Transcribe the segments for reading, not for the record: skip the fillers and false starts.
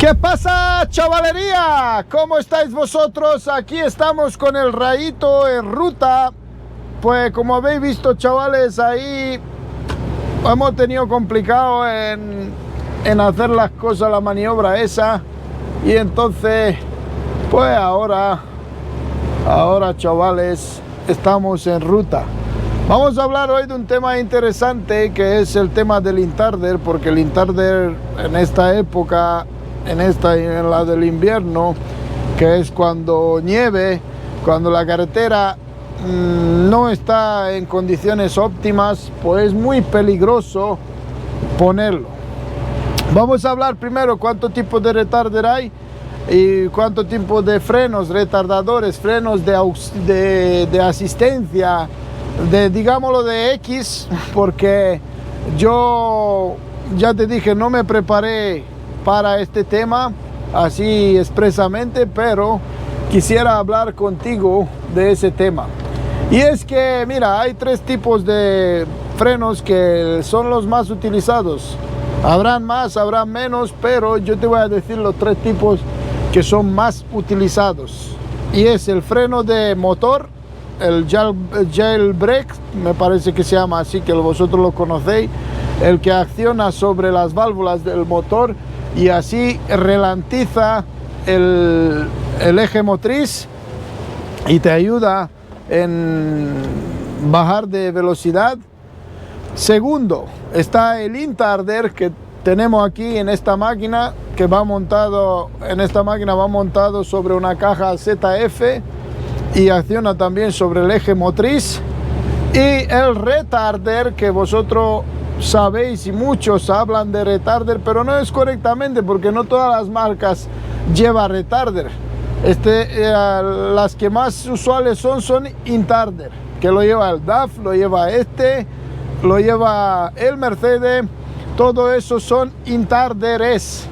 ¿Qué pasa, chavalería? ¿Cómo estáis vosotros? Aquí estamos con el Rayito en ruta. Pues como habéis visto, chavales, ahí hemos tenido complicado en hacer las cosas, la maniobra esa. Y entonces, pues ahora, chavales, estamos en ruta. Vamos a hablar hoy de un tema interesante, que es el tema del intarder, porque el intarder en esta época, en la del invierno, que es cuando nieve, cuando la carretera no está en condiciones óptimas, pues es muy peligroso ponerlo. Vamos a hablar primero cuántos tipos de retarder hay y cuántos tipos de frenos, retardadores, frenos de asistencia, digámoslo de X, porque yo ya te dije, no me preparé para este tema así expresamente, pero quisiera hablar contigo de ese tema. Y es que, mira, hay tres tipos de frenos que son los más utilizados. Habrán más, habrán menos, pero yo te voy a decir los tres tipos que son más utilizados. Y es el freno de motor, el jailbreak, me parece que se llama así, que vosotros lo conocéis, el que acciona sobre las válvulas del motor y así ralentiza el eje motriz y te ayuda en bajar de velocidad. Segundo, está el intarder, que tenemos aquí en esta máquina, que va montado sobre una caja ZF y acciona también sobre el eje motriz. Y el retarder, que vosotros sabéis y muchos hablan de retarder, pero no es correctamente, porque no todas las marcas llevan retarder. Las que más usuales son intarder, que lo lleva el DAF, lo lleva lo lleva el Mercedes, todo eso son intarderes.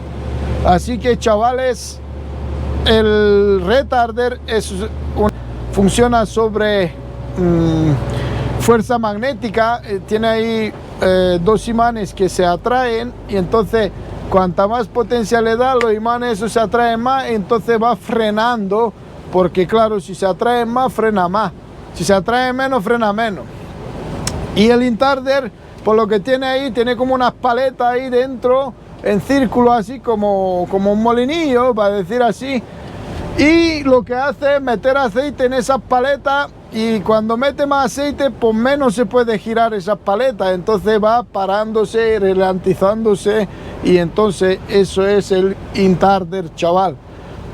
Así que, chavales, el retarder funciona sobre fuerza magnética, tiene ahí dos imanes que se atraen, y entonces cuanta más potencia le da, los imanes esos se atraen más, entonces va frenando, porque claro, si se atraen más, frena más, si se atraen menos, frena menos. Y el intarder, por lo que tiene ahí, tiene como unas paletas ahí dentro, en círculo, así como un molinillo, para decir así, y lo que hace es meter aceite en esas paletas, y cuando mete más aceite, pues menos se puede girar esas paletas, entonces va parándose, ralentizándose, y entonces eso es el intarder, chaval.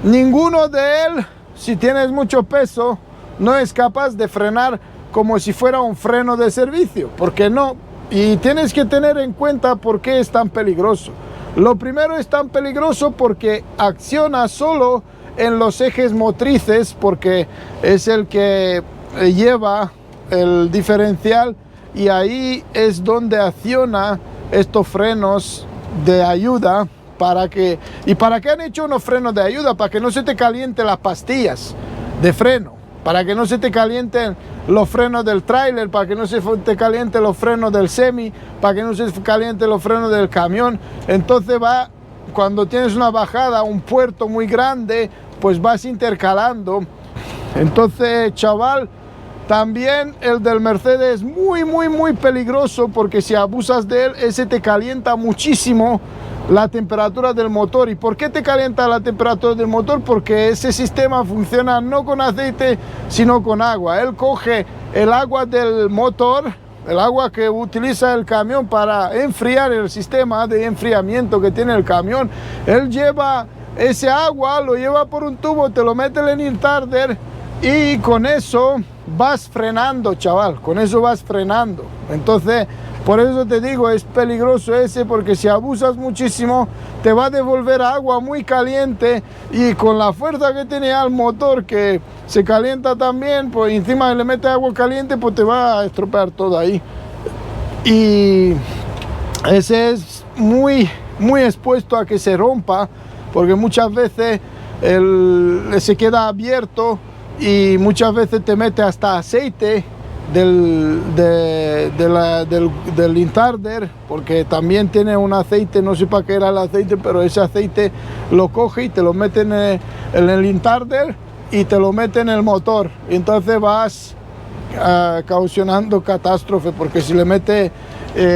Ninguno de él, si tienes mucho peso, no es capaz de frenar como si fuera un freno de servicio, porque no, y tienes que tener en cuenta por qué es tan peligroso. Lo primero, es tan peligroso porque acciona solo en los ejes motrices, porque es el que lleva el diferencial, y ahí es donde acciona estos frenos de ayuda. ¿Para qué han hecho unos frenos de ayuda? Para que no se te calienten las pastillas de freno, para que no se te calienten los frenos del tráiler, para que no se te calienten los frenos del semi, para que no se te calienten los frenos del camión. Entonces cuando tienes una bajada, un puerto muy grande, pues vas intercalando. Entonces, chaval, también el del Mercedes es muy peligroso, porque si abusas de él, ese te calienta muchísimo la temperatura del motor. ¿Y por qué te calienta la temperatura del motor? Porque ese sistema funciona no con aceite, sino con agua. Él coge el agua del motor, el agua que utiliza el camión para enfriar el sistema de enfriamiento que tiene el camión. Él lleva ese agua, lo lleva por un tubo, te lo mete en el intarder, y con eso vas frenando, chaval, con eso vas frenando. Entonces, por eso te digo, es peligroso ese, porque si abusas muchísimo, te va a devolver agua muy caliente, y con la fuerza que tiene al motor, que se calienta también, pues encima le mete agua caliente, pues te va a estropear todo ahí. Y ese es muy expuesto a que se rompa, porque muchas veces se queda abierto, y muchas veces te mete hasta aceite del intarder, porque también tiene un aceite, no sé para qué era el aceite, pero ese aceite lo coge y te lo mete en el intarder y te lo mete en el motor. Entonces vas causando catástrofe, porque si le mete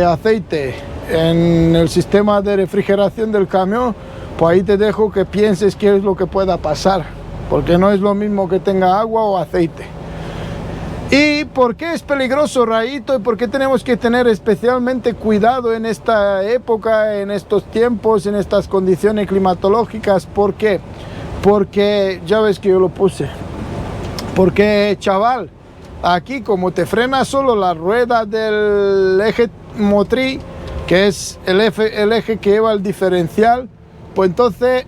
aceite en el sistema de refrigeración del camión, pues ahí te dejo que pienses qué es lo que pueda pasar, porque no es lo mismo que tenga agua o aceite. ¿Y por qué es peligroso, Rayito? ¿Y por qué tenemos que tener especialmente cuidado en esta época, en estos tiempos, en estas condiciones climatológicas? ¿Por qué? Porque, ya ves que yo lo puse, porque, chaval, aquí como te frena solo la rueda del eje motriz, que es el eje que lleva el diferencial, pues entonces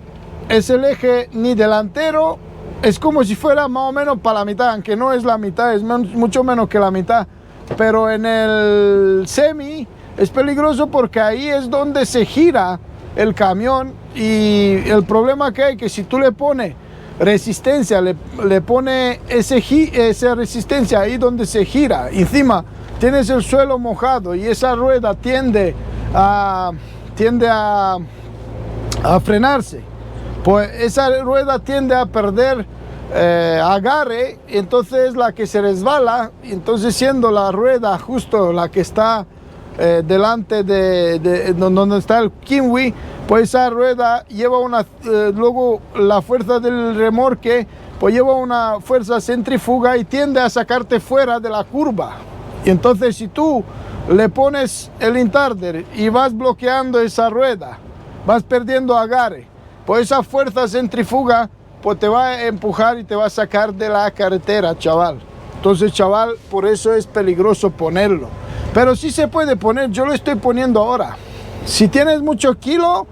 es el eje ni delantero, es como si fuera más o menos para la mitad, aunque no es la mitad, es mucho menos que la mitad. Pero en el semi es peligroso porque ahí es donde se gira el camión, y el problema que hay que si tú le pones resistencia, le pone esa resistencia ahí donde se gira, encima tienes el suelo mojado y esa rueda tiende a frenarse, pues esa rueda tiende a perder agarre, entonces es la que se resbala, entonces siendo la rueda justo la que está delante de donde está el kiwi, pues esa rueda lleva luego la fuerza del remolque, pues lleva una fuerza centrífuga y tiende a sacarte fuera de la curva. Y entonces si tú le pones el intarder y vas bloqueando esa rueda, vas perdiendo agarre, pues esa fuerza centrífuga pues te va a empujar y te va a sacar de la carretera, chaval. Entonces, chaval, por eso es peligroso ponerlo. Pero sí se puede poner, yo lo estoy poniendo ahora. Si tienes mucho kilo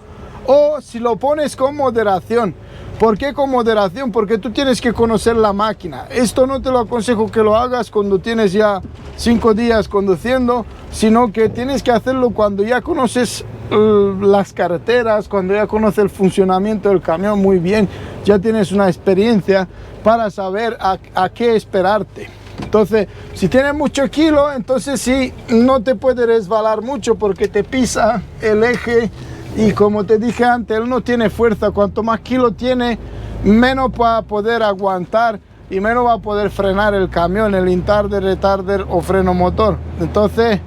o si lo pones con moderación. ¿Por qué con moderación? Porque tú tienes que conocer la máquina. Esto no te lo aconsejo que lo hagas cuando tienes ya 5 días conduciendo, sino que tienes que hacerlo cuando ya conoces las carreteras, cuando ya conoces el funcionamiento del camión muy bien, ya tienes una experiencia para saber a qué esperarte. Entonces, si tienes mucho kilo, entonces sí, no te puede resbalar mucho porque te pisa el eje y como te dije antes, él no tiene fuerza. Cuanto más kilo tiene, menos va a poder aguantar y menos va a poder frenar el camión, el intarder, retarder o freno motor. Entonces,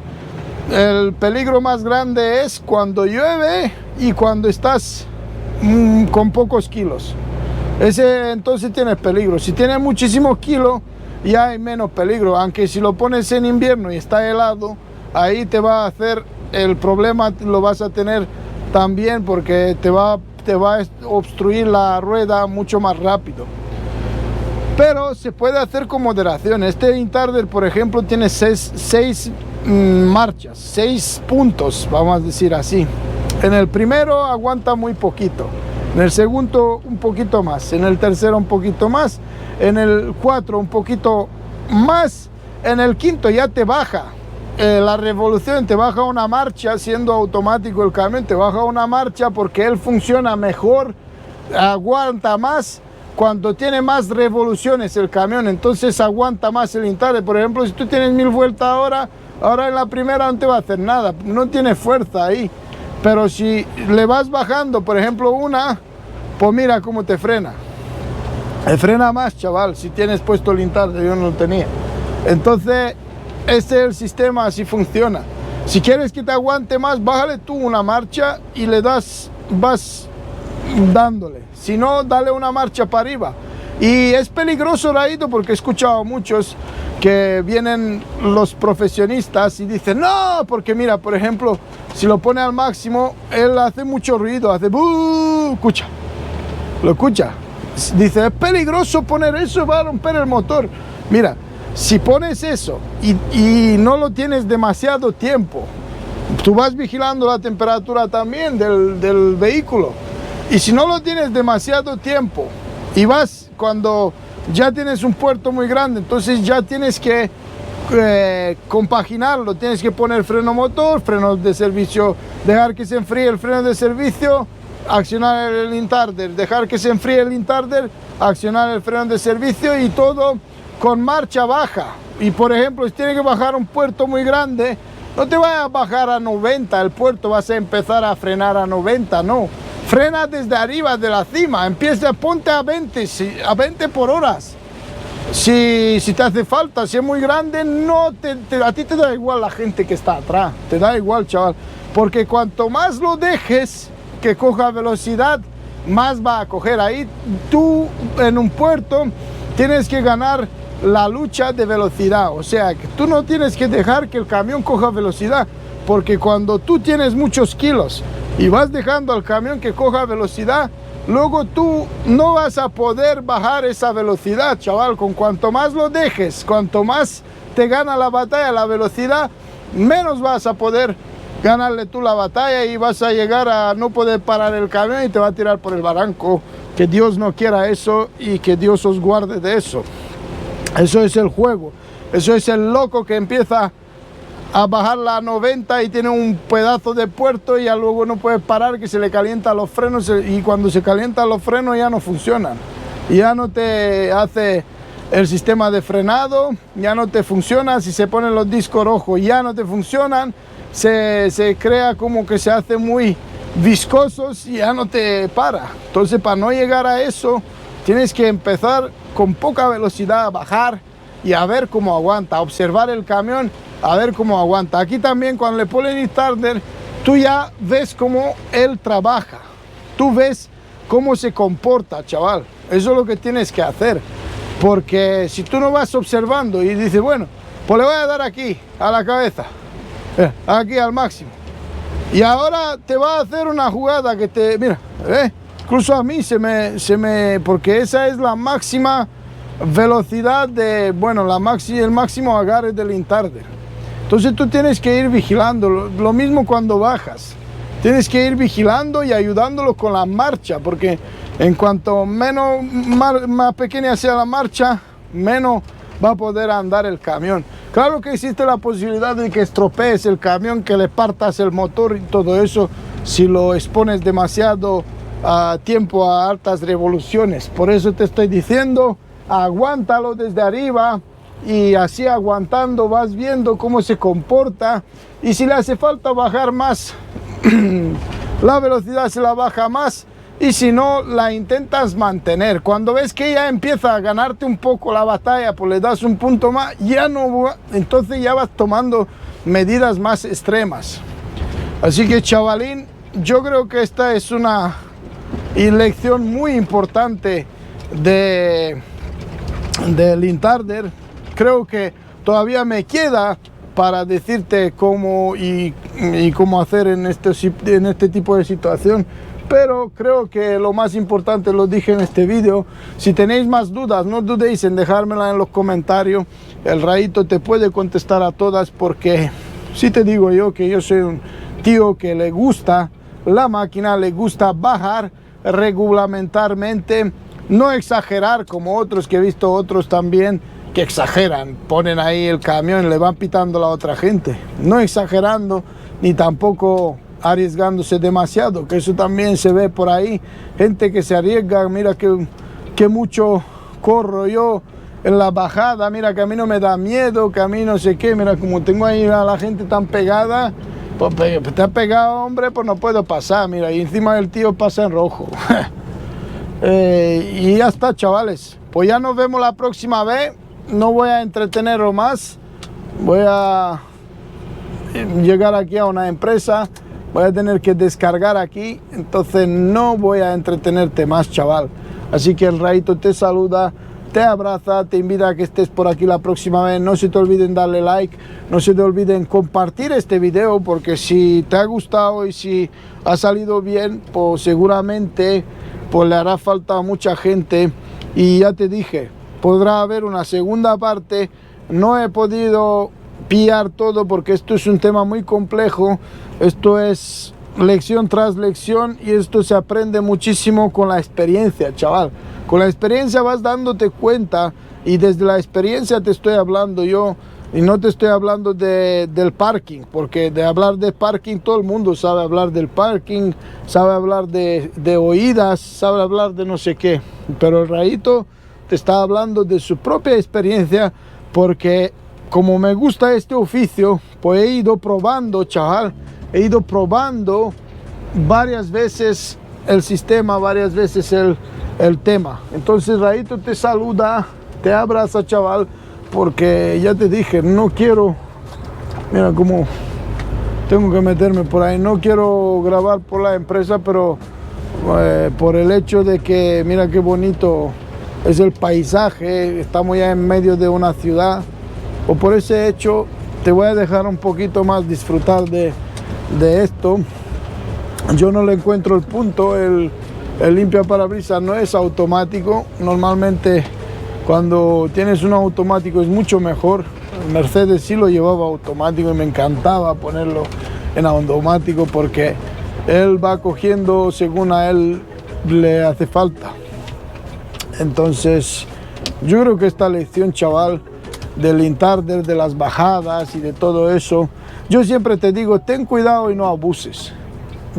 el peligro más grande es cuando llueve y cuando estás con pocos kilos. Ese entonces tienes peligro. Si tienes muchísimos kilos, ya hay menos peligro. Aunque si lo pones en invierno y está helado, ahí te va a hacer el problema, lo vas a tener también porque te va a obstruir la rueda mucho más rápido. Pero se puede hacer con moderación. Este intarder, por ejemplo, tiene 6 marchas, 6 puntos, vamos a decir así. En el primero aguanta muy poquito, en el segundo un poquito más, en el tercero un poquito más, en el 4 un poquito más, en el quinto ya te baja la revolución, te baja una marcha, siendo automático el camión, te baja una marcha porque él funciona mejor, aguanta más cuando tiene más revoluciones el camión, entonces aguanta más el intarder. Por ejemplo, si tú tienes 1000 vueltas ahora en la primera no te va a hacer nada, no tiene fuerza ahí. Pero si le vas bajando, por ejemplo, una, pues mira cómo te frena. Te frena más, chaval, si tienes puesto el intarder, yo no lo tenía. Entonces, este es el sistema, así funciona. Si quieres que te aguante más, bájale tú una marcha y le vas dándole. Si no, dale una marcha para arriba. Y es peligroso, Raído, porque he escuchado a muchos que vienen los profesionistas y dicen, no, porque mira, por ejemplo, si lo pone al máximo, él hace mucho ruido, hace buh, escucha, lo escucha. Dice, es peligroso poner eso, va a romper el motor. Mira, si pones eso y no lo tienes demasiado tiempo, tú vas vigilando la temperatura también del vehículo. Y si no lo tienes demasiado tiempo y vas cuando ya tienes un puerto muy grande, entonces ya tienes que compaginarlo, tienes que poner freno motor, freno de servicio, dejar que se enfríe el freno de servicio, accionar el intarder, dejar que se enfríe el intarder, accionar el freno de servicio y todo con marcha baja. Y por ejemplo, si tienes que bajar un puerto muy grande, no te vayas a bajar a 90 el puerto, vas a empezar a frenar a 90, no. Frena desde arriba de la cima, ponte a 20, a 20 por horas. Si te hace falta, si es muy grande, a ti te da igual la gente que está atrás, te da igual, chaval. Porque cuanto más lo dejes que coja velocidad, más va a coger. Ahí tú en un puerto tienes que ganar la lucha de velocidad, o sea que tú no tienes que dejar que el camión coja velocidad, porque cuando tú tienes muchos kilos y vas dejando al camión que coja velocidad, luego tú no vas a poder bajar esa velocidad, chaval. Con cuanto más lo dejes, cuanto más te gana la batalla la velocidad, menos vas a poder ganarle tú la batalla y vas a llegar a no poder parar el camión y te va a tirar por el barranco. Que Dios no quiera eso y que Dios os guarde de eso. Eso es el juego, eso es el loco que empieza a bajar la 90 y tiene un pedazo de puerto y ya luego no puede parar, que se le calientan los frenos, y cuando se calientan los frenos ya no funcionan. Ya no te hace el sistema de frenado, ya no te funciona. Si se ponen los discos rojos ya no te funcionan, se crea como que se hace muy viscosos y ya no te para. Entonces, para no llegar a eso, tienes que empezar con poca velocidad a bajar y a ver cómo aguanta, a observar el camión, a ver cómo aguanta. Aquí también cuando le ponen Instarder, tú ya ves cómo él trabaja, tú ves cómo se comporta, chaval. Eso es lo que tienes que hacer, porque si tú no vas observando y dices, bueno, pues le voy a dar aquí, a la cabeza, aquí al máximo, y ahora te va a hacer una jugada que te, mira, incluso a mí porque esa es la máxima velocidad de, bueno, el máximo agarre del Instarder. Entonces tú tienes que ir vigilando, lo mismo cuando bajas. Tienes que ir vigilando y ayudándolo con la marcha, porque en cuanto más pequeña sea la marcha, menos va a poder andar el camión. Claro que existe la posibilidad de que estropees el camión, que le partas el motor y todo eso, si lo expones demasiado tiempo a altas revoluciones. Por eso te estoy diciendo, aguántalo desde arriba y así aguantando vas viendo cómo se comporta, y si le hace falta bajar más la velocidad se la baja más, y si no la intentas mantener. Cuando ves que ya empieza a ganarte un poco la batalla, pues le das un punto más, entonces ya vas tomando medidas más extremas. Así que, chavalín, yo creo que esta es una lección muy importante del Instarder. Creo que todavía me queda para decirte cómo y cómo hacer en este tipo de situación, pero creo que lo más importante lo dije en este vídeo. Si tenéis más dudas, no dudéis en dejármela en los comentarios. El Rayito te puede contestar a todas, porque si te digo yo que yo soy un tío que le gusta la máquina, le gusta bajar regulamentarmente, no exagerar como otros que he visto, otros también que exageran, ponen ahí el camión y le van pitando a la otra gente, no exagerando ni tampoco arriesgándose demasiado, que eso también se ve por ahí, gente que se arriesga. Mira que mucho corro yo en la bajada, mira que a mí no me da miedo, que a mí no sé qué, mira como tengo ahí a la gente tan pegada, pues te ha pegado, hombre, pues no puedo pasar, mira, y encima el tío pasa en rojo. Y ya está, chavales, pues ya nos vemos la próxima vez. No voy a entretenerlo más, voy a llegar aquí a una empresa, voy a tener que descargar aquí, entonces no voy a entretenerte más, chaval. Así que el Rayito te saluda, te abraza, te invita a que estés por aquí la próxima vez. No se te olviden darle like, no se te olviden compartir este video, porque si te ha gustado y si ha salido bien, pues seguramente pues le hará falta a mucha gente. Y ya te dije, podrá haber una segunda parte. No he podido pillar todo porque esto es un tema muy complejo, esto es lección tras lección y esto se aprende muchísimo con la experiencia, chaval. Con la experiencia vas dándote cuenta, y desde la experiencia te estoy hablando yo, y no te estoy hablando del parking, porque de hablar de parking todo el mundo sabe hablar del parking, sabe hablar de oídas, sabe hablar de no sé qué, pero el Rayito te está hablando de su propia experiencia, porque como me gusta este oficio, pues he ido probando, chaval, he ido probando varias veces el sistema, varias veces el tema. Entonces Rayito te saluda, te abraza, chaval, porque ya te dije, no quiero, mira cómo tengo que meterme por ahí, no quiero grabar por la empresa, pero por el hecho de que mira qué bonito es el paisaje, estamos ya en medio de una ciudad, o por ese hecho te voy a dejar un poquito más disfrutar de esto. Yo no le encuentro el punto. El limpia parabrisas no es automático. Normalmente cuando tienes un automático es mucho mejor. El Mercedes sí lo llevaba automático y me encantaba ponerlo en automático porque él va cogiendo según a él le hace falta. Entonces yo creo que esta lección, chaval, del intarder, de las bajadas y de todo eso, yo siempre te digo, ten cuidado y no abuses.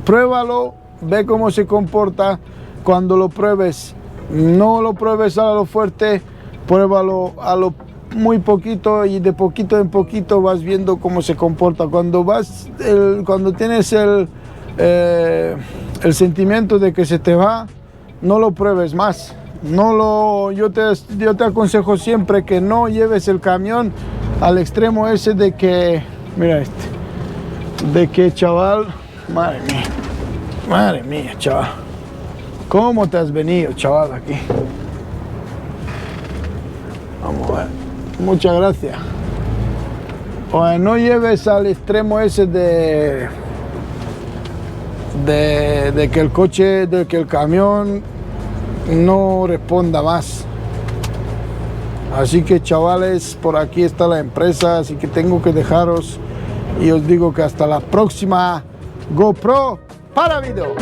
Pruébalo, ve cómo se comporta. Cuando lo pruebes, no lo pruebes a lo fuerte, pruébalo a lo muy poquito y de poquito en poquito vas viendo cómo se comporta. Cuando tienes el sentimiento de que se te va, no lo pruebes más. Yo te aconsejo siempre que no lleves el camión al extremo ese de que, mira de que, chaval, madre mía, chaval, ¿cómo te has venido, chaval, aquí? Vamos a ver, muchas gracias. Oye, no lleves al extremo ese de que el camión no responda más. Así que, chavales, por aquí está la empresa, así que tengo que dejaros y os digo que hasta la próxima GoPro para video.